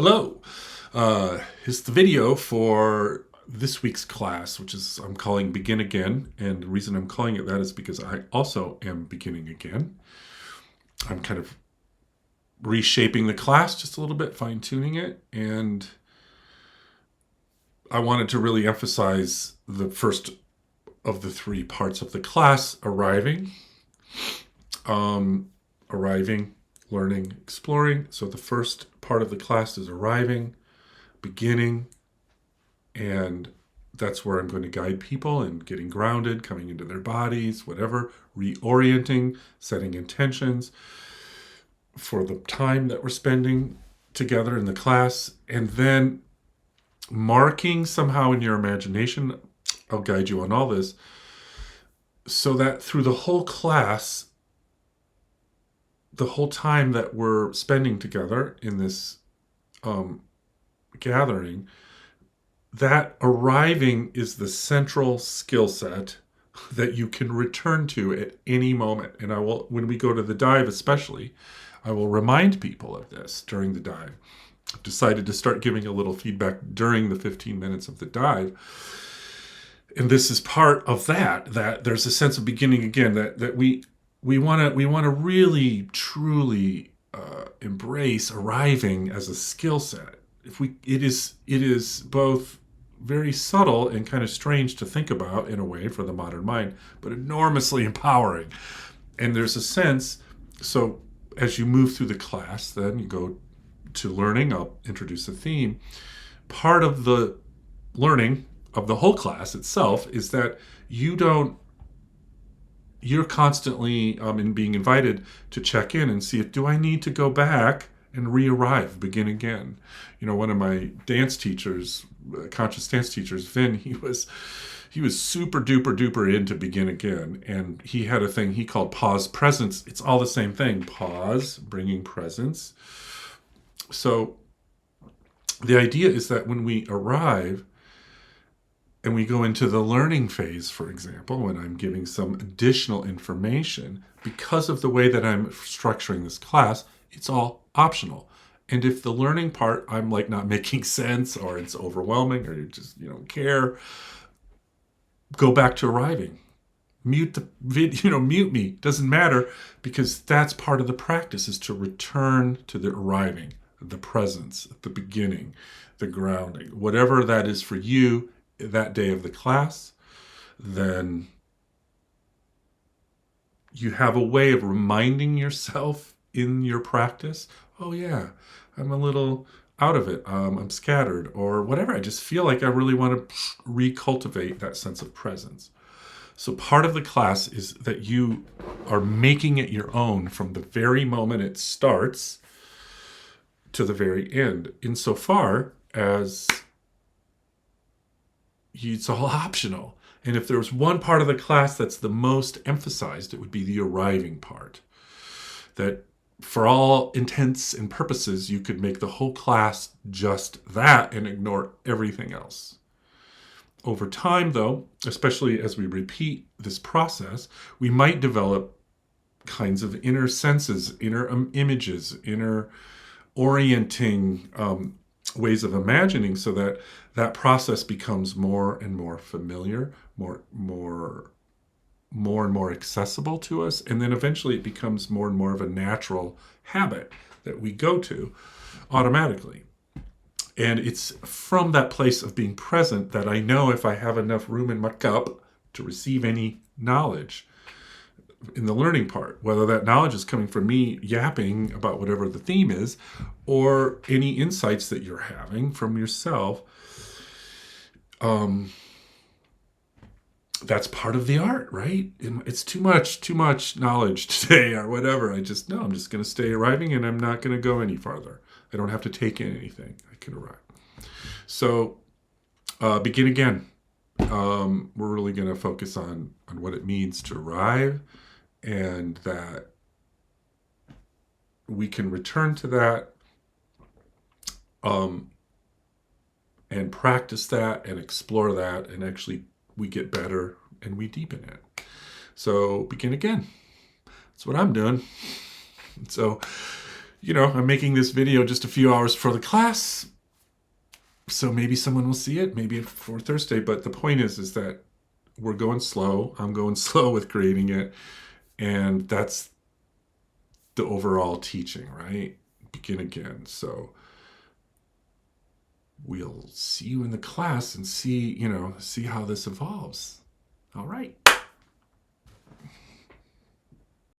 Hello. Here's the video for this week's class, which is I'm calling Begin Again. And the reason I'm calling it that is because I also am beginning again. I'm kind of reshaping the class just a little bit, fine-tuning it. And I wanted to really emphasize the first of the three parts of the class, arriving, arriving, learning, exploring. So the first part of the class is arriving, beginning, and that's where I'm going to guide people in getting grounded, coming into their bodies, whatever, reorienting, setting intentions for the time that we're spending together in the class, and then marking somehow in your imagination. I'll guide you on all this so that through the whole class, the whole time that we're spending together in this gathering, that arriving is the central skill set that you can return to at any moment. And I will, when we go to the dive especially, I will remind people of this during the dive. I've decided to start giving a little feedback during the 15 minutes of the dive. And this is part of that there's a sense of beginning again, that we want to really truly embrace arriving as a skill set. It is both very subtle and kind of strange to think about in a way for the modern mind, but enormously empowering. And there's a sense, so as you move through the class, then you go to learning. I'll introduce a theme. Part of the learning of the whole class itself is that you're constantly in being invited to check in and see if, do I need to go back and re-arrive, begin again? One of my dance teachers, conscious dance teachers, Vin, he was super duper duper into begin again. And he had a thing he called pause presence. It's all the same thing. Pause, bringing presence. So the idea is that when we arrive and we go into the learning phase, for example, when I'm giving some additional information, because of the way that I'm structuring this class, it's all optional. And if the learning part, I'm like not making sense, or it's overwhelming, or you don't care, go back to arriving. Mute the video, mute me. Doesn't matter, because that's part of the practice, is to return to the arriving, the presence, the beginning, the grounding, whatever that is for you that day of the class. Then you have a way of reminding yourself in your practice, oh yeah, I'm a little out of it, I'm scattered, or whatever. I just feel like I really want to recultivate that sense of presence. So part of the class is that you are making it your own from the very moment it starts to the very end, insofar as it's all optional. And if there's one part of the class that's the most emphasized, it would be the arriving part. That for all intents and purposes, you could make the whole class just that and ignore everything else. Over time, though, especially as we repeat this process, we might develop kinds of inner senses, inner images, inner orienting ways of imagining, so that that process becomes more and more familiar, more and more accessible to us, and then eventually it becomes more and more of a natural habit that we go to automatically. And it's from that place of being present that I know if I have enough room in my cup to receive any knowledge in the learning part, whether that knowledge is coming from me yapping about whatever the theme is, or any insights that you're having from yourself. That's part of the art, right? It's too much knowledge today, or whatever. I'm just going to stay arriving, and I'm not going to go any farther. I don't have to take in anything. I can arrive. So begin again. We're really going to focus on what it means to arrive, and that we can return to that and practice that and explore that, and actually we get better and we deepen it. So begin again. That's what I'm doing. So I'm making this video just a few hours for the class, so maybe someone will see it, maybe for Thursday. But the point is that we're going slow. I'm going slow with creating it. And that's the overall teaching, right? Begin again. So we'll see you in the class and see how this evolves. All right.